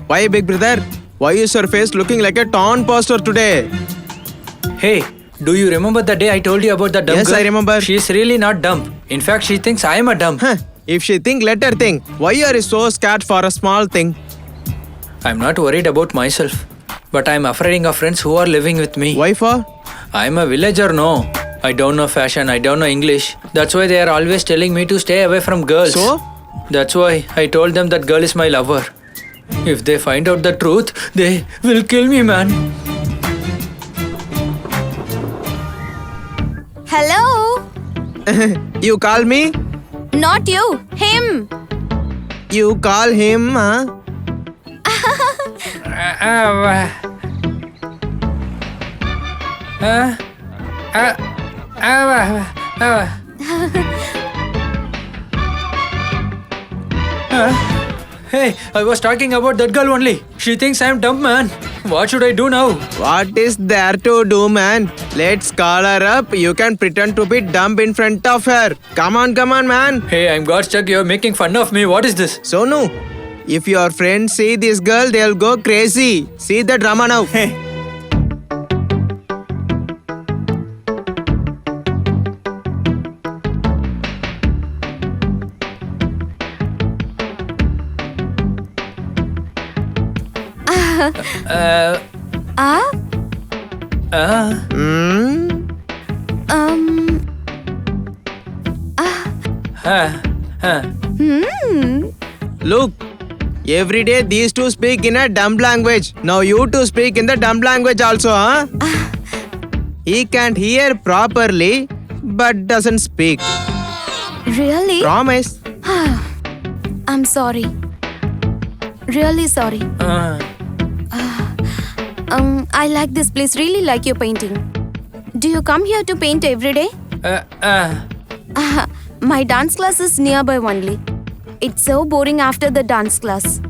Why, big brother? Why is your face looking like a torn poster today? Hey, do you remember the day I told you about the dumb Yes, girl? I remember. She's really not dumb. In fact, she thinks I am a dumb. Huh. If she think, let her think. Why are you so scared for a small thing? I'm not worried about myself. But I'm afraid of friends who are living with me. Why for? I'm a villager, no. I don't know fashion, I don't know English. That's why they are always telling me to stay away from girls. So? That's why I told them that girl is my lover. If they find out the truth, they will kill me, man. Hello? You call me? Not you, him. You call him, huh? Hey, I was talking about that girl only. She thinks I'm dumb, man. What should I do now? What is there to do, man? Let's call her up. You can pretend to be dumb in front of her. Come on, man. Hey, I'm got stuck. You're making fun of me. What is this? Sonu, if your friends see this girl, they'll go crazy. See the drama now. Ah? Look, every day these two speak in a dumb language. Now you two speak in the dumb language also, huh? He can't hear properly, but doesn't speak. Really? Promise. I'm sorry. Really sorry. I like this place. Really like your painting. Do you come here to paint every day? My dance class is nearby only. It's so boring after the dance class.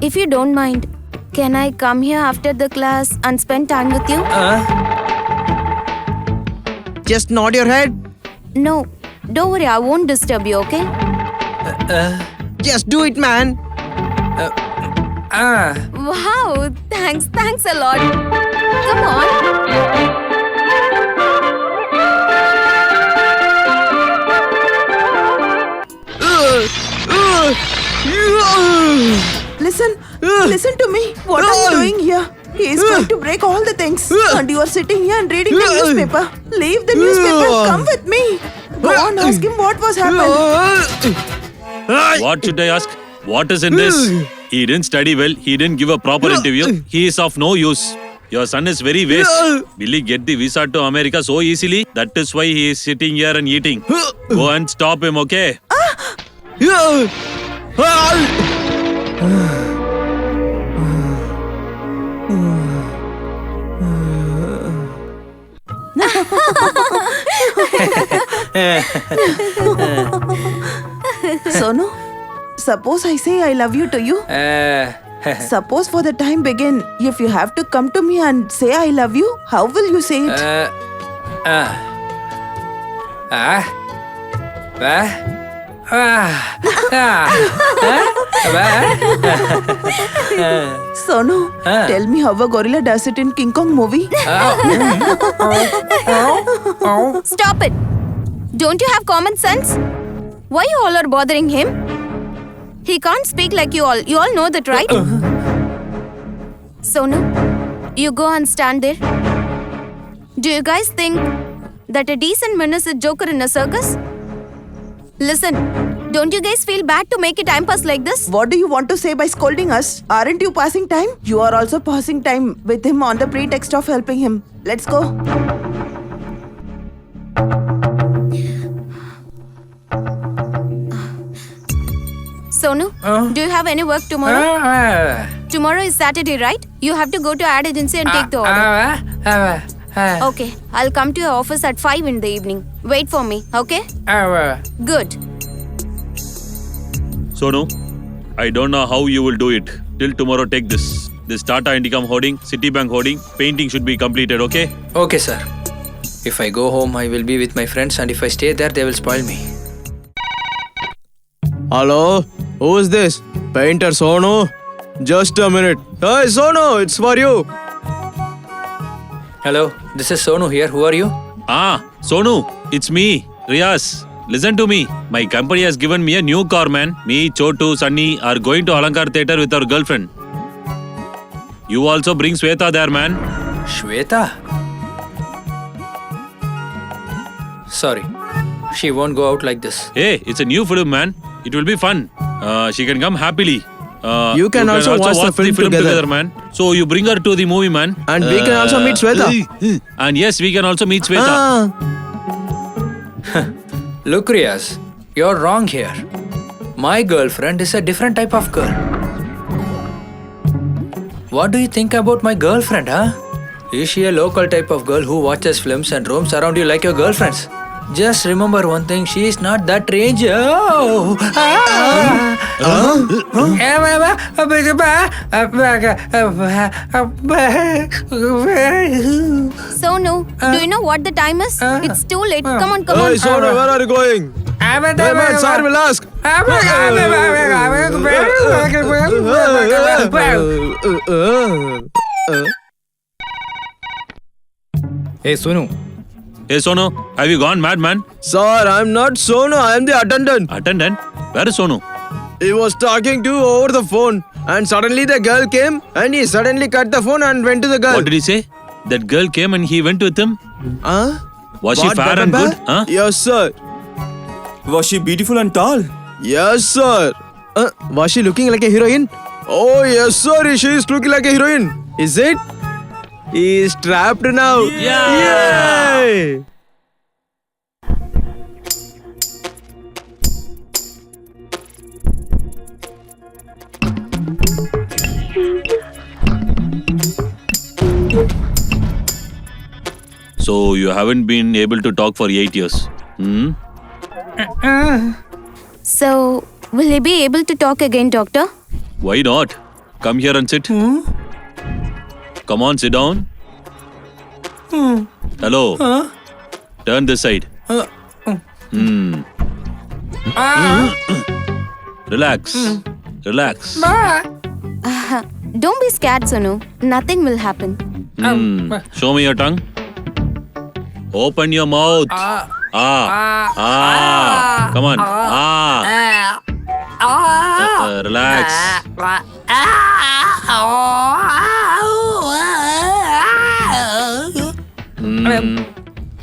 If you don't mind, can I come here after the class and spend time with you? Just nod your head. No, don't worry. I won't disturb you, okay? Just do it, man. Wow, thanks a lot. Come on. Listen to me. What are you doing here? He is going to break all the things. And you are sitting here and reading the newspaper. Leave the newspaper. Come with me. Go on, ask him what was happened. What should I ask? What is in this? He didn't study well. He didn't give a proper interview. He is of no use. Your son is very waste. Will he get the visa to America so easily? That is why he is sitting here and eating. Go and stop him, okay? Sonu, suppose I say I love you to you. Suppose for the time begin, if you have to come to me and say I love you, how will you say it? Sonu, tell me how a gorilla does it in King Kong movie. Stop it. Don't you have common sense? Why you all are bothering him? He can't speak like you all. You all know that, right? Sonu, you go and stand there. Do you guys think that a decent man is a joker in a circus? Listen, don't you guys feel bad to make a time pass like this? What do you want to say by scolding us? Aren't you passing time? You are also passing time with him on the pretext of helping him. Let's go. Sonu, do you have any work tomorrow? Tomorrow is Saturday, right? You have to go to ad agency and take the order. Okay, I'll come to your office at 5 in the evening. Wait for me, okay? Good. Sonu, I don't know how you will do it. Till tomorrow, take this. This Tata Indicom hoarding, Citibank hoarding, painting should be completed, okay? Okay, sir. If I go home, I will be with my friends, and if I stay there, they will spoil me. Hello? Who is this? Painter Sonu? Just a minute. Hey, Sonu, it's for you. Hello, this is Sonu here. Who are you? Ah, Sonu, it's me, Riaz. Listen to me. My company has given me a new car, man. Me, Chotu, Sunny are going to Alankar Theatre with our girlfriend. You also bring Sweta there, man. Shweta? Sorry, she won't go out like this. Hey, it's a new film, man. It will be fun. She can come happily. You can also watch the film together. man. So you bring her to the movie, man. And we can also meet Sweta. And yes, we can also meet Sweta. Ah. Look, Riaz, you're wrong here. My girlfriend is a different type of girl. What do you think about my girlfriend, huh? Is she a local type of girl who watches films and roams around you like your girlfriends? Just remember one thing, she is not that range. Oh. Sonu, do you know what the time is? It's too late. Come on, come Hey, on. Sonu, where are you going? Hey, man, sir will ask. Hey Sonu, Hey, Sonu, have you gone mad, man? Sir, I'm not Sonu. I am the attendant. Attendant? Where is Sonu? He was talking to you over the phone, and suddenly the girl came, and he suddenly cut the phone and went to the girl. What did he say? That girl came and he went with him? Huh? Was she What, fair and Peppa? good? Huh? Yes, sir. Was she beautiful and tall? Yes, sir. Was she looking like a heroine? Oh, yes, sir. She is looking like a heroine. Is it? He is trapped now. Yeah. Yay! So you haven't been able to talk for 8 years. Hmm? So, will he be able to talk again, doctor? Why not? Come here and sit. Come on, sit down. Hello. Turn this side. Relax. Relax. Don't be scared, Sonu. Nothing will happen. Show me your tongue. Open your mouth. Ah. Come on. Relax.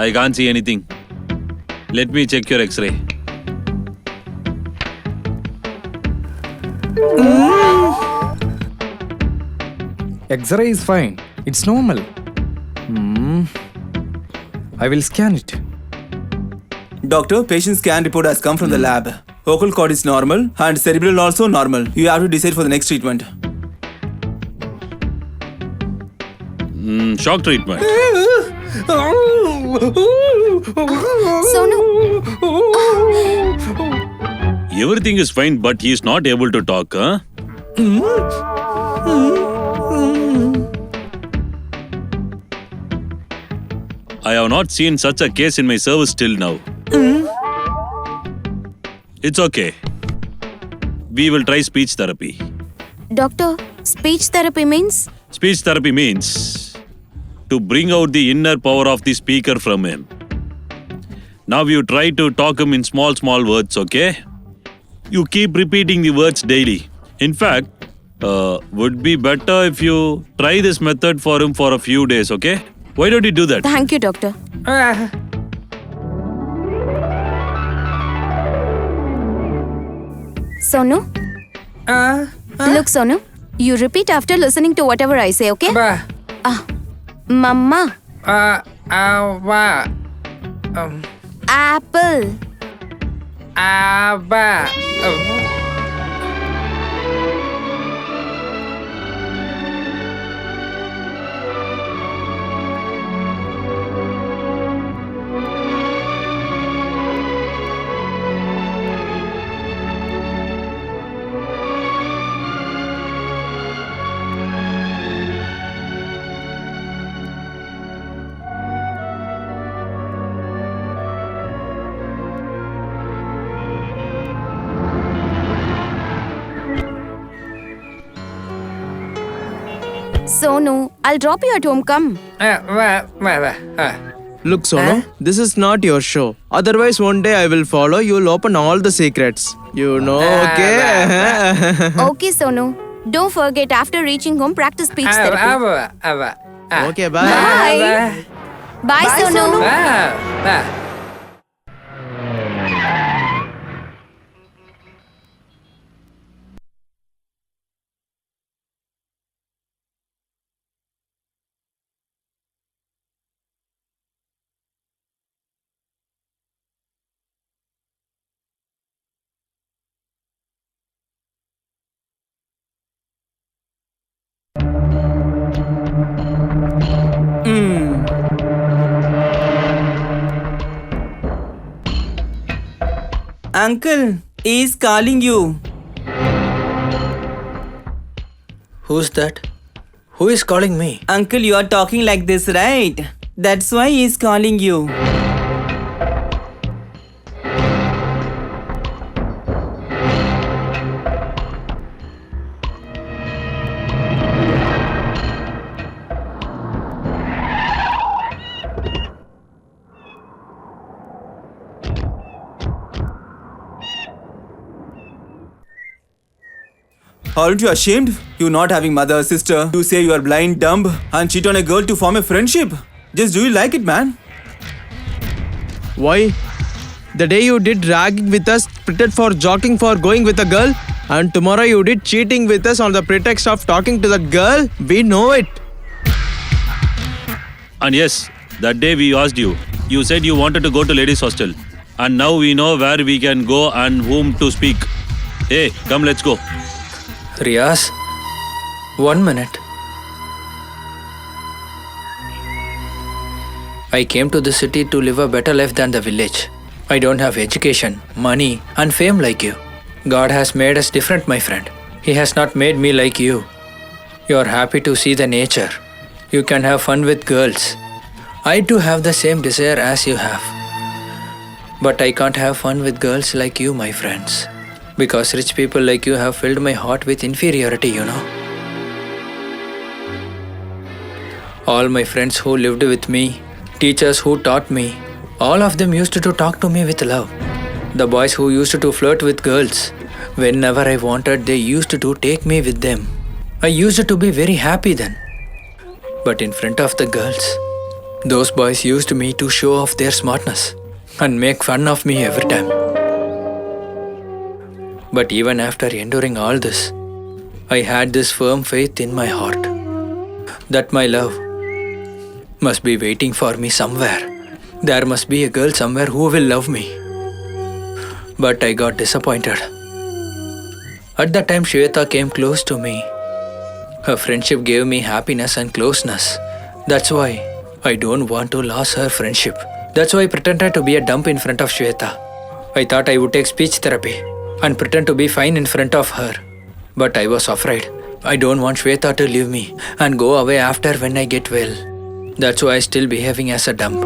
I can't see anything. Let me check your X-ray. X-ray is fine. It's normal. I will scan it. Doctor, patient scan report has come from the lab. Vocal cord is normal and cerebral also normal. You have to decide for the next treatment. Shock treatment. Sonu, Everything is fine, but he is not able to talk, huh? I have not seen such a case in my service till now. It's okay. We will try speech therapy. doctor, speech therapy means? Speech therapy means to bring out the inner power of the speaker from him. Now you try to talk him in small words, okay? You keep repeating the words daily. In fact, would be better if you try this method for him for a few days, okay? Why don't you do that? Thank you, doctor. Sonu? Look, Sonu, you repeat after listening to whatever I say, okay? Mama. Apple. Sonu, I'll drop you at home. Come. Look, Sonu, this is not your show. Otherwise, one day I will follow. You'll open all the secrets. You know, okay? Okay, Sonu. Don't forget, after reaching home, practice speech therapy. Okay, bye. Bye. Bye, Sonu. Uncle is calling you. Who's that? Who is calling me? Uncle, you are talking like this, right? That's why he is calling you. Aren't you ashamed? You not having mother, sister. You say you are blind, dumb, and cheat on a girl to form a friendship. Just do you like it, man? Why? The day you did ragging with us, pretend for joking for going with a girl, and tomorrow you did cheating with us on the pretext of talking to that girl. We know it. And yes, that day we asked you. You said you wanted to go to ladies' hostel. And now we know where we can go and whom to speak. Hey, come, let's go. Riaz, 1 minute. I came to the city to live a better life than the village. I don't have education, money, and fame like you. God has made us different, my friend. He has not made me like you. You are happy to see the nature. You can have fun with girls. I too have the same desire as you have. But I can't have fun with girls like you, my friends. Because rich people like you have filled my heart with inferiority, you know. All my friends who lived with me, teachers who taught me, all of them used to talk to me with love. The boys who used to flirt with girls, whenever I wanted, they used to take me with them. I used to be very happy then. But in front of the girls, those boys used me to show off their smartness and make fun of me every time. But even after enduring all this, I had this firm faith in my heart that my love must be waiting for me somewhere. There must be a girl somewhere who will love me. But I got disappointed. At that time, Shweta came close to me. Her friendship gave me happiness and closeness. That's why I don't want to lose her friendship. That's why I pretended to be a dump in front of Shweta. I thought I would take speech therapy and pretend to be fine in front of her. But I was afraid. I don't want Shweta to leave me and go away after when I get well. That's why I'm still behaving as a dump.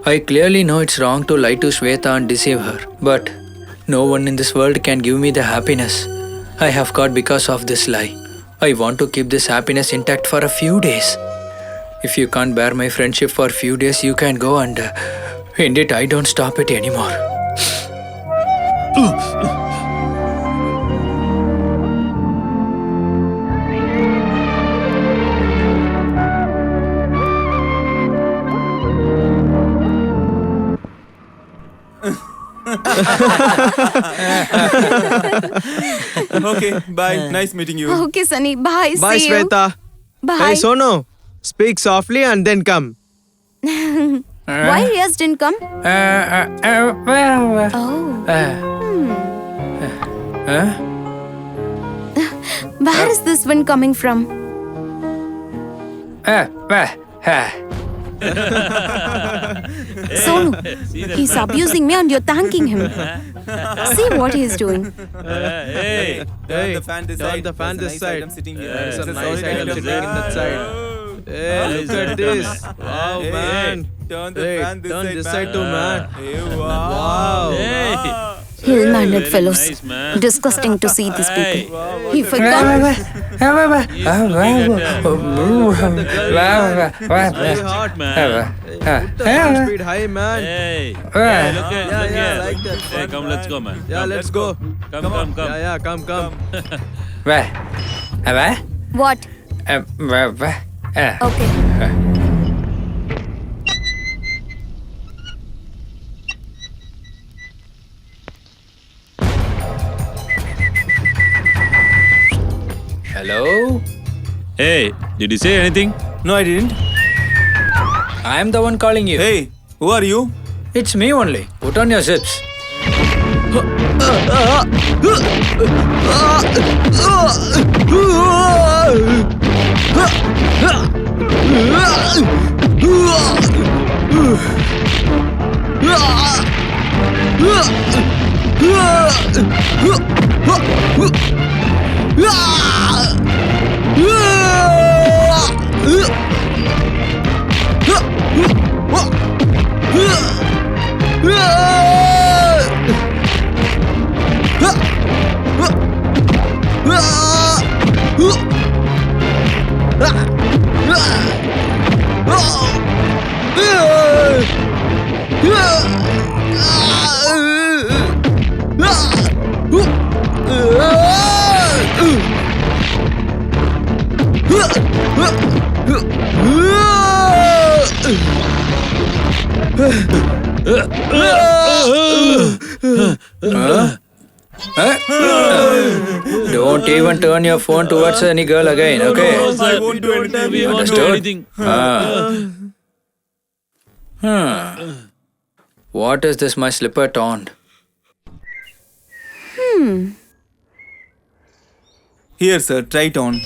I clearly know it's wrong to lie to Shweta and deceive her. But no one in this world can give me the happiness I have got because of this lie. I want to keep this happiness intact for a few days. If you can't bear my friendship for a few days, you can go and end it. I don't stop it anymore. Okay, bye. Nice meeting you. Okay, Sunny. Bye. Bye, See you. Shweta. Bye. Hey, Sonu, speak softly and then come. Why Riaz didn't come? Where is this wind coming from? Sonu, he's abusing me and you're thanking him. See what he's doing. Hey, Turn the fan this turn side. the fan There's a this nice side. item sitting here. There's a It's nice solid item sitting in that side. Hey, look at this. Wow, Hey, man. turn the Hey, fan this turn side, this man. side too, man. Hey, wow. Wow. Hey. Ill-mannered fellows. Nice, man. Disgusting to see these people. If I Wah, come, wah, wah, wah, wah, Very hot, man. Speed high, man. Hey, wah. hey, look at, Yeah, look yeah, at. like that. Hey, come, let's go, man. Yeah, Come, let's go. Come. Yeah, come. Wah. Wah. what? Wah, wah. Okay. Hello? Hey, did you say anything? No, I didn't. I am the one calling you. Hey, who are you? It's me only. Put on your zips. Don't even turn your phone towards any girl again, okay? I won't do anything. We won't do Understood? anything. What is this my slipper torn? Here, sir, try it on.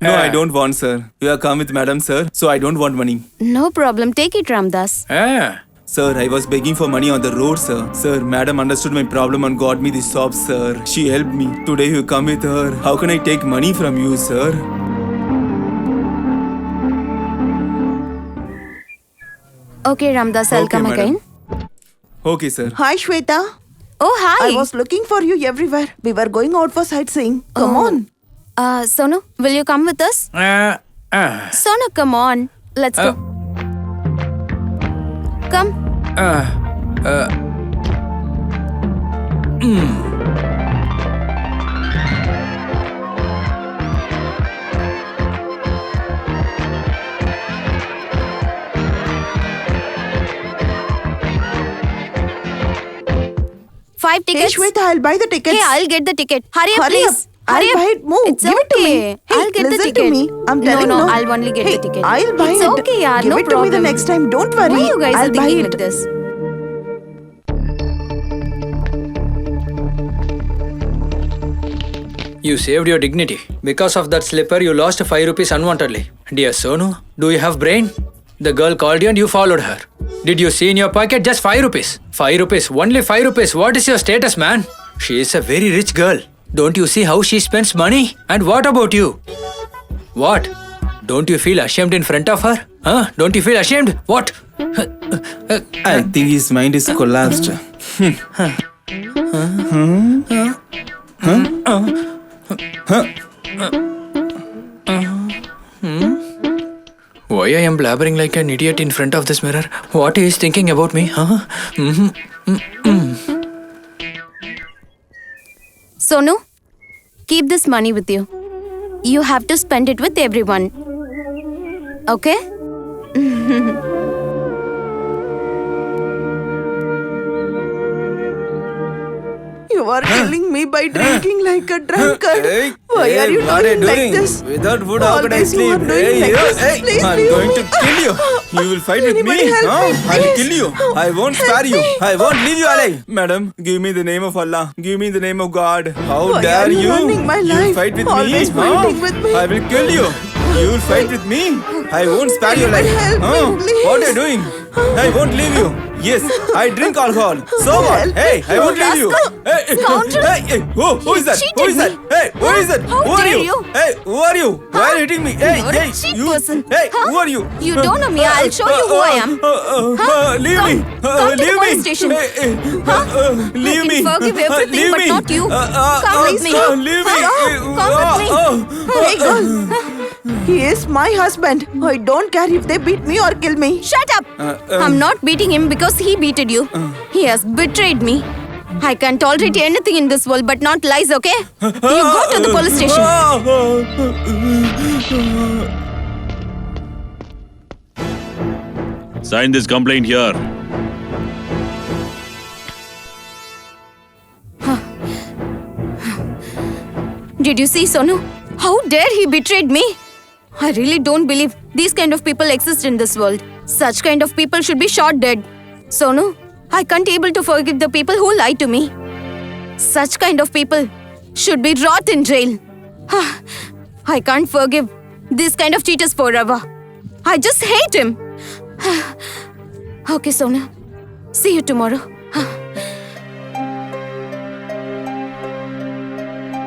No, I don't want, sir. You have come with madam, sir, so I don't want money. No problem. Take it, Ramdas. Ah, Sir, I was begging for money on the road, sir. Sir, madam understood my problem and got me this shop, sir. She helped me. Today you come with her. How can I take money from you, sir? Okay, Ramdas, I'll Okay, come madam. again. Okay, sir. Hi, Shweta. Oh, hi. I was looking for you everywhere. We were going out for sightseeing. Come Oh. on. Sonu, will you come with us? Sonu, come on. Let's go. Come. Five Hey, tickets. Shweta, I'll buy the tickets. Hey, I'll get the ticket. Hurry up, Hurry please. up. I'll buy it. Move. It's Give it to me. okay. Hey, I'll get the listen ticket. to me. I'm telling no, no. I'll only get Hey, the ticket. I'll buy it's it. okay, yaar. Give No it to problem. me the next time. Don't worry. Why you guys I'll are buy thinking it. like this? You saved your dignity. Because of that slipper, you lost 5 rupees unwantedly. Dear Sonu, do you have brain? The girl called you and you followed her. Did you see in your pocket just 5 rupees? 5 rupees, only 5 rupees. What is your status, man? She is a very rich girl. Don't you see how she spends money? And what about you? What? Don't you feel ashamed in front of her? Huh? Don't you feel ashamed? What? I think his mind is collapsed. Why I am blabbering like an idiot in front of this mirror? What he is thinking about me? Huh? Sonu, keep this money with you. You have to spend it with everyone. Okay? You are killing me by drinking like a drunkard. Hey, Why hey, are you what doing are like this? Without food, how can I Always you sleep? are doing like this. hey, Please I'm leave going me. to kill you. You will fight with me. Anybody help Huh? me, I'll please. kill you. I won't spare you. me. I won't leave you alive. Madam, give me the name of Allah. Give me the name of God. How Why dare are you you? ruining my You will life? fight with Always me. fighting with me. I will kill you. You will fight with me. I won't spare your life. Anybody help me, please. What are you doing? I won't leave you. Yes, I drink alcohol. So what? Hey, I won't leave you. Hey, Scoundrel. hey, who is that? Who is that? cheated Hey, who is that? How Who are dare you? you? Hey, who are you? Why are you hitting me? Hey, You're hey, a cheap you. person. Hey, Huh? who are you? You don't know me. I'll show you who I am. Leave Come- me. come to the Leave police me. station. Leave I me. can forgive everything, Leave but me. not you. Come with me. Leave me. Come with me. Hey, girl. He is my husband. I don't care if they beat me or kill me. Shut up! I'm not beating him because he beated you. He has betrayed me. I can tolerate anything in this world, but not lies, okay? You go to the police station. Sign this complaint here. Did you see, Sonu? How dare he betrayed me? I really don't believe these kind of people exist in this world. Such kind of people should be shot dead. Sonu, I can't able to forgive the people who lied to me. Such kind of people should be rot in jail. I can't forgive this kind of cheaters forever. I just hate him. Okay, Sonu. See you tomorrow.